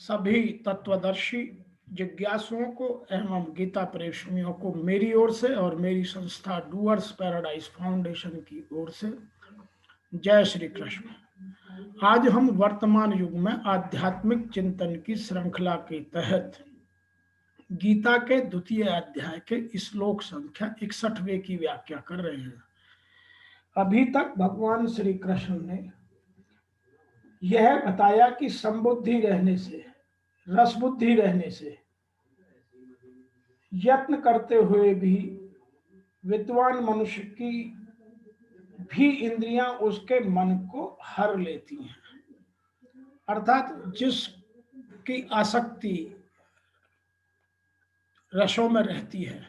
सभी तत्वदर्शी जिज्ञासुओं को एवं गीता प्रेमियों को मेरी ओर से और मेरी संस्था डूअर्स पैराडाइज फाउंडेशन की ओर से जय श्री कृष्ण। आज हम वर्तमान युग में आध्यात्मिक चिंतन की श्रृंखला के तहत गीता के द्वितीय अध्याय के श्लोक संख्या 61वें की व्याख्या कर रहे हैं। अभी तक भगवान श्री कृष्ण ने यह बताया कि समबुद्धि रहने से, रसबुद्धि रहने से यत्न करते हुए भी विद्वान मनुष्य की भी इंद्रियां उसके मन को हर लेती हैं। अर्थात जिसकी आसक्ति रसों में रहती है,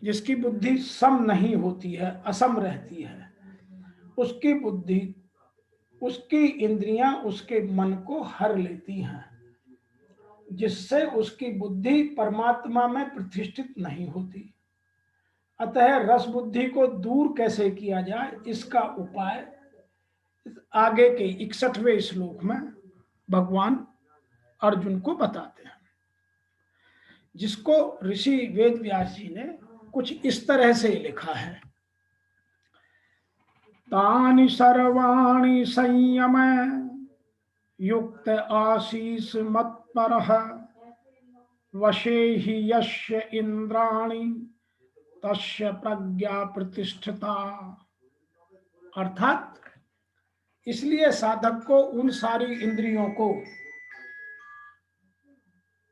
जिसकी बुद्धि सम नहीं होती है, असम रहती है, उसकी बुद्धि, उसकी इंद्रियां उसके मन को हर लेती हैं, जिससे उसकी बुद्धि परमात्मा में प्रतिष्ठित नहीं होती। अतः रस बुद्धि को दूर कैसे किया जाए, इसका उपाय आगे के 61वें श्लोक में भगवान अर्जुन को बताते हैं, जिसको ऋषि वेद व्यास जी ने कुछ इस तरह से लिखा है। तानि सर्वाणि संयम युक्त आशीष मत्परः वशे हि यस्य इंद्राणि तस्य प्रज्ञा प्रतिष्ठिता। अर्थात इसलिए साधक को उन सारी इंद्रियों को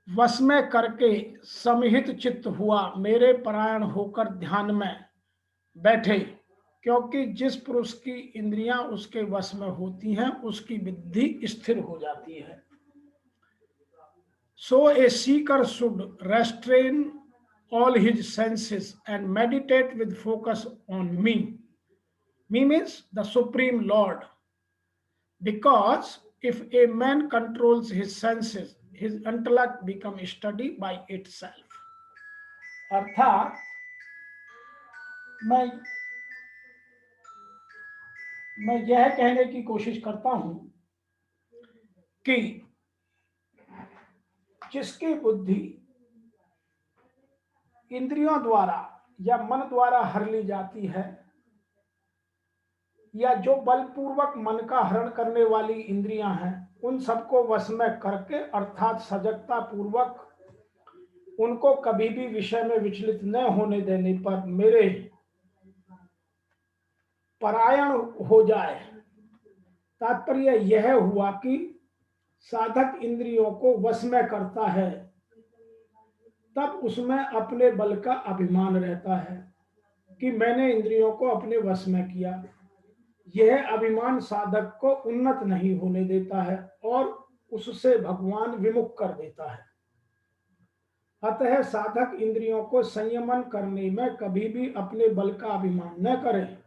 वश में करके समहित चित्त हुआ मेरे परायण होकर ध्यान में बैठे, क्योंकि जिस पुरुष की इंद्रियां उसके वश में होती हैं उसकी बुद्धि स्थिर हो जाती है। So a seeker should restrain all his senses and meditate with focus on me. Me means the Supreme Lord. Because if a man controls his senses, his intellect becomes steady by itself. अर्थात मैं यह कहने की कोशिश करता हूं कि जिसकी बुद्धि इंद्रियों द्वारा या मन द्वारा हर ली जाती है, या जो बलपूर्वक मन का हरण करने वाली इंद्रियां हैं, उन सबको वश में करके अर्थात सजगता पूर्वक उनको कभी भी विषय में विचलित न होने देने पर मेरे परायण हो जाए। तात्पर्य यह हुआ कि साधक इंद्रियों को वश में करता है, तब उसमें अपने बल का अभिमान रहता है कि मैंने इंद्रियों को अपने वश में किया। यह अभिमान साधक को उन्नत नहीं होने देता है और उससे भगवान विमुख कर देता है। अतः साधक इंद्रियों को संयमन करने में कभी भी अपने बल का अभिमान न करे,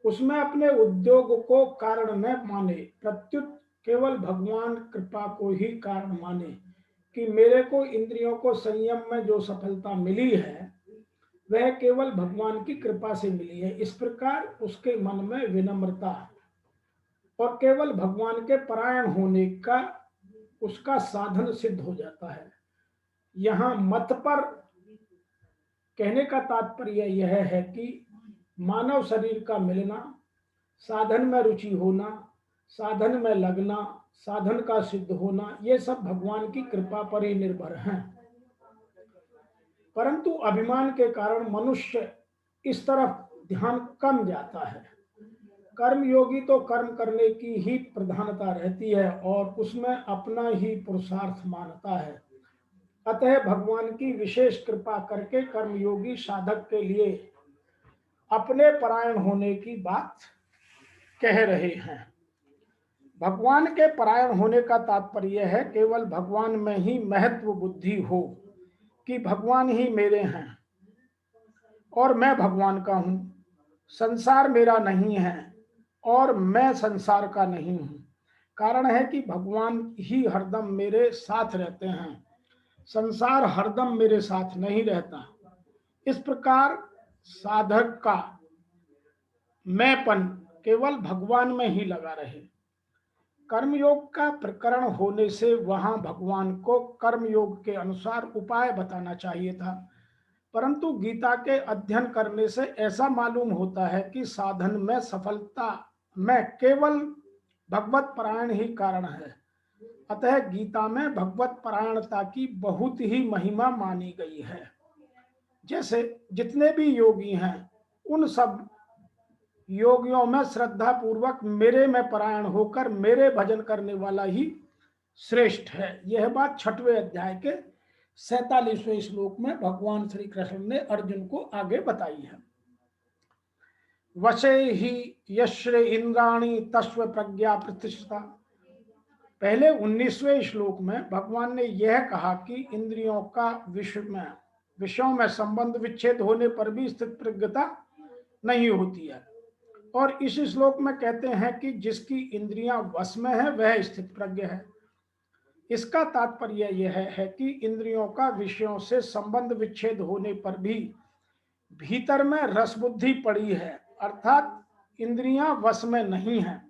उसमें अपने उद्योग को कारण न माने, प्रत्युत केवल भगवान कृपा को ही कारण माने कि मेरे को इंद्रियों को संयम में जो सफलता मिली है वह केवल भगवान की कृपा से मिली है। इस प्रकार उसके मन में विनम्रता और केवल भगवान के परायण होने का उसका साधन सिद्ध हो जाता है। यहाँ मत पर कहने का तात्पर्य यह है कि मानव शरीर का मिलना, साधन में रुचि होना, साधन में लगना, साधन का सिद्ध होना, ये सब भगवान की कृपा पर ही निर्भर हैं। परंतु अभिमान के कारण मनुष्य इस तरफ ध्यान कम जाता है। कर्म योगी तो कर्म करने की ही प्रधानता रहती है और उसमें अपना ही पुरुषार्थ मानता है। अतः भगवान की विशेष कृपा करके कर्मयोगी साधक के लिए अपने परायण होने की बात कह रहे हैं। भगवान के परायण होने का तात्पर्य है केवल भगवान में ही महत्व बुद्धि हो कि भगवान ही मेरे हैं और मैं भगवान का हूं, संसार मेरा नहीं है और मैं संसार का नहीं हूं। कारण है कि भगवान ही हरदम मेरे साथ रहते हैं, संसार हरदम मेरे साथ नहीं रहता। इस प्रकार साधक का मैंपन केवल भगवान में ही लगा रहे। कर्मयोग का प्रकरण होने से वहां भगवान को कर्मयोग के अनुसार उपाय बताना चाहिए था, परंतु गीता के अध्ययन करने से ऐसा मालूम होता है कि साधन में सफलता में केवल भगवत परायण ही कारण है। अतः गीता में भगवत परायणता की बहुत ही महिमा मानी गई है। जैसे जितने भी योगी हैं उन सब योगियों में श्रद्धा पूर्वक मेरे में परायण होकर मेरे भजन करने वाला ही श्रेष्ठ है। यह बात 6वें अध्याय के 47वें श्लोक में भगवान श्री कृष्ण ने अर्जुन को आगे बताई है। वशे ही यश्रे इंद्राणी तस्व प्रज्ञा प्रतिष्ठिता। पहले 19वें श्लोक में भगवान ने यह कहा कि इंद्रियों का विषयों में संबंध विच्छेद होने पर भी स्थित प्रज्ञता नहीं होती है, और इस श्लोक में कहते हैं कि जिसकी इंद्रियां वश में है वह स्थित प्रज्ञ है। इसका तात्पर्य यह है कि इंद्रियों का विषयों से संबंध विच्छेद होने पर भी भीतर में रस बुद्धि पड़ी है, अर्थात इंद्रियां वश में नहीं है,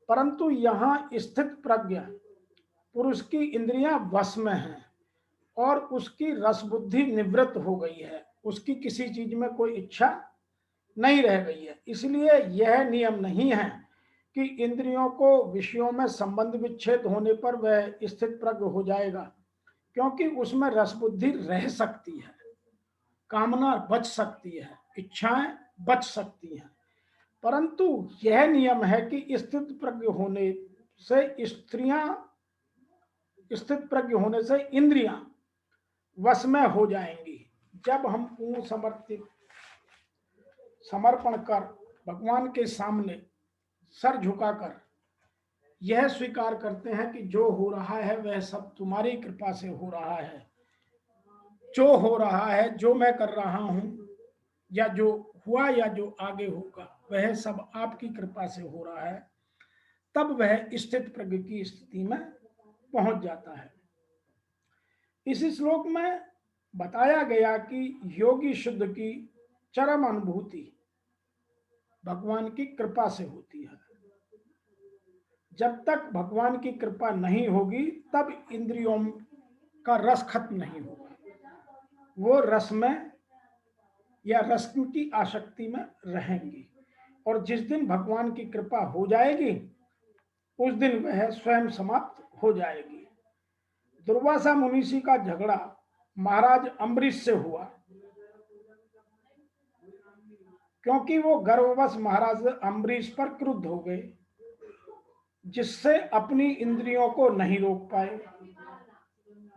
परंतु यहाँ स्थित प्रज्ञ पुरुष की इंद्रियां वश में हैं और उसकी रस बुद्धि निवृत्त हो गई है, उसकी किसी चीज में कोई इच्छा नहीं रह गई है। इसलिए यह नियम नहीं है कि इंद्रियों को विषयों में संबंध विच्छेद होने पर वह स्थित प्रज्ञ हो जाएगा, क्योंकि उसमें रस बुद्धि रह सकती है, कामना बच सकती है, इच्छाएं बच सकती हैं, परंतु यह नियम है कि स्थित प्रज्ञ होने से इंद्रियां वश में हो जाएंगी। जब हम पूर्ण समर्पण कर भगवान के सामने सर झुकाकर यह स्वीकार करते हैं कि जो हो रहा है वह सब तुम्हारी कृपा से हो रहा है, जो हो रहा है, जो मैं कर रहा हूं, या जो हुआ या जो आगे होगा, वह सब आपकी कृपा से हो रहा है, तब वह स्थित प्रज्ञ की स्थिति में पहुंच जाता है। इस श्लोक में बताया गया कि योगी शुद्ध की चरम अनुभूति भगवान की कृपा से होती है। जब तक भगवान की कृपा नहीं होगी तब इंद्रियों का रस खत्म नहीं होगा, वो रस में या रस की आसक्ति में रहेंगी, और जिस दिन भगवान की कृपा हो जाएगी उस दिन वह स्वयं समाप्त हो जाएगी। दुर्वासा मुनीषी का झगड़ा महाराज अम्बरीश से हुआ, क्योंकि वो गर्ववश महाराज अम्बरीश पर क्रुद्ध हो गए, जिससे अपनी इंद्रियों को नहीं रोक पाए।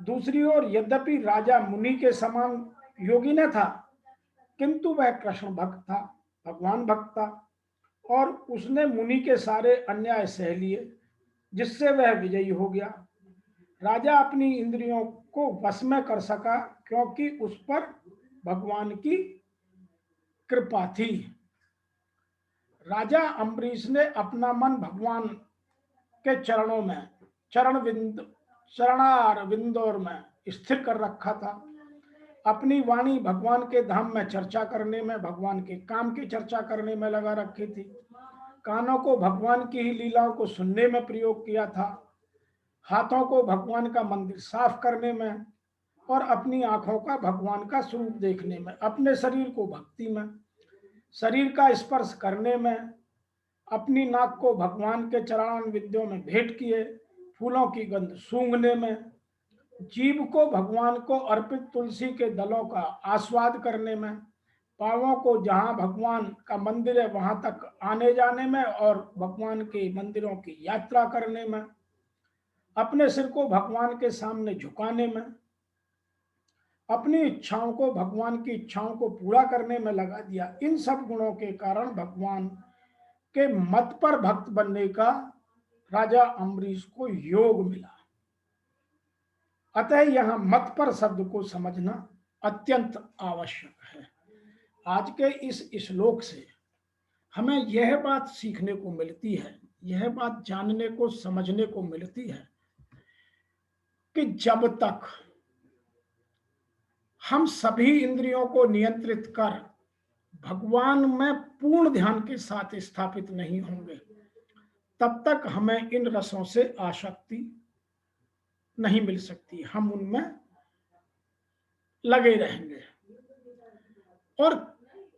दूसरी ओर यद्यपि राजा मुनि के समान योगी न था, किंतु वह कृष्ण भक्त था, भगवान भक्त था, और उसने मुनि के सारे अन्याय सह लिए, जिससे वह विजयी हो गया। राजा अपनी इंद्रियों को वश में कर सका क्योंकि उस पर भगवान की कृपा थी। राजा अम्बरीश ने अपना मन भगवान के चरणों में चरणार विंदोर में स्थिर कर रखा था। अपनी वाणी भगवान के धाम में चर्चा करने में, भगवान के काम की चर्चा करने में लगा रखी थी। कानों को भगवान की ही लीलाओं को सुनने में प्रयोग किया था, हाथों को भगवान का मंदिर साफ करने में, और अपनी आंखों का भगवान का स्वरूप देखने में, अपने शरीर को भक्ति में, शरीर का स्पर्श करने में, अपनी नाक को भगवान के चरण विद्यों में भेंट किए, फूलों की गंध सूंघने में, जीव को भगवान को अर्पित तुलसी के दलों का आस्वाद करने में, पांवों को जहां भगवान का मंदिर है वहां तक आने जाने में और भगवान के मंदिरों की यात्रा करने में, अपने सिर को भगवान के सामने झुकाने में, अपनी इच्छाओं को भगवान की इच्छाओं को पूरा करने में लगा दिया। इन सब गुणों के कारण भगवान के मत पर भक्त बनने का राजा अम्बरीश को योग मिला। अतः यहां मत पर शब्द को समझना अत्यंत आवश्यक है। आज के इस श्लोक से हमें यह बात सीखने को मिलती है, यह बात जानने को समझने को मिलती है कि जब तक हम सभी इंद्रियों को नियंत्रित कर भगवान में पूर्ण ध्यान के साथ स्थापित नहीं होंगे, तब तक हमें इन रसों से आसक्ति नहीं मिल सकती, हम उनमें लगे रहेंगे। और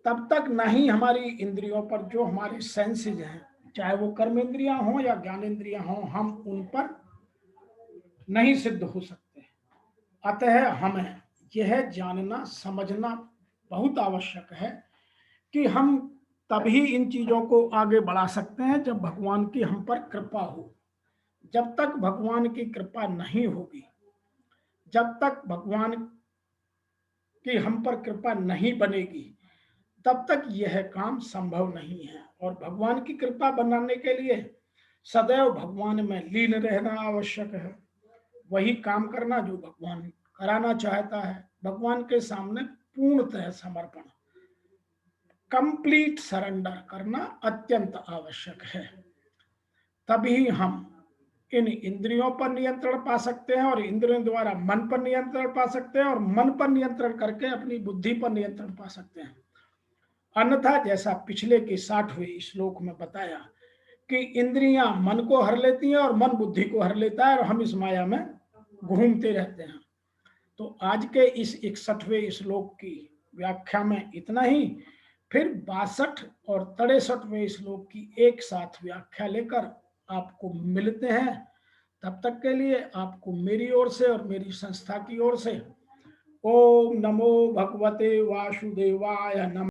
तब तक नहीं हमारी इंद्रियों पर, जो हमारे सेंसेज हैं, चाहे वो कर्म इंद्रियां हों या ज्ञान इंद्रियां हों, हम उन पर नहीं सिद्ध हो सकते। अतः हमें यह जानना समझना बहुत आवश्यक है कि हम तभी इन चीजों को आगे बढ़ा सकते हैं जब भगवान की हम पर कृपा हो। जब तक भगवान की कृपा नहीं होगी, जब तक भगवान की हम पर कृपा नहीं बनेगी, तब तक यह काम संभव नहीं है। और भगवान की कृपा बनाने के लिए सदैव भगवान में लीन रहना आवश्यक है, वही काम करना जो भगवान कराना चाहता है। भगवान के सामने पूर्णतः समर्पण, कंप्लीट सरेंडर करना अत्यंत आवश्यक है। तभी हम इन इंद्रियों पर नियंत्रण पा सकते हैं, और इंद्रियों द्वारा मन पर नियंत्रण पा सकते हैं, और मन पर नियंत्रण करके अपनी बुद्धि पर नियंत्रण पा सकते हैं। अन्यथा जैसा पिछले के 60वें श्लोक में बताया कि इंद्रियां मन को हर लेती हैं और मन बुद्धि को हर लेता है, और हम इस माया में घूमते रहते हैं। तो आज के इस 61वें श्लोक की व्याख्या में इतना ही। फिर 62 और 63वें श्लोक की एक साथ व्याख्या लेकर आपको मिलते हैं। तब तक के लिए आपको मेरी ओर से और मेरी संस्था की ओर से ओम नमो भगवते वासुदेवाय नमः।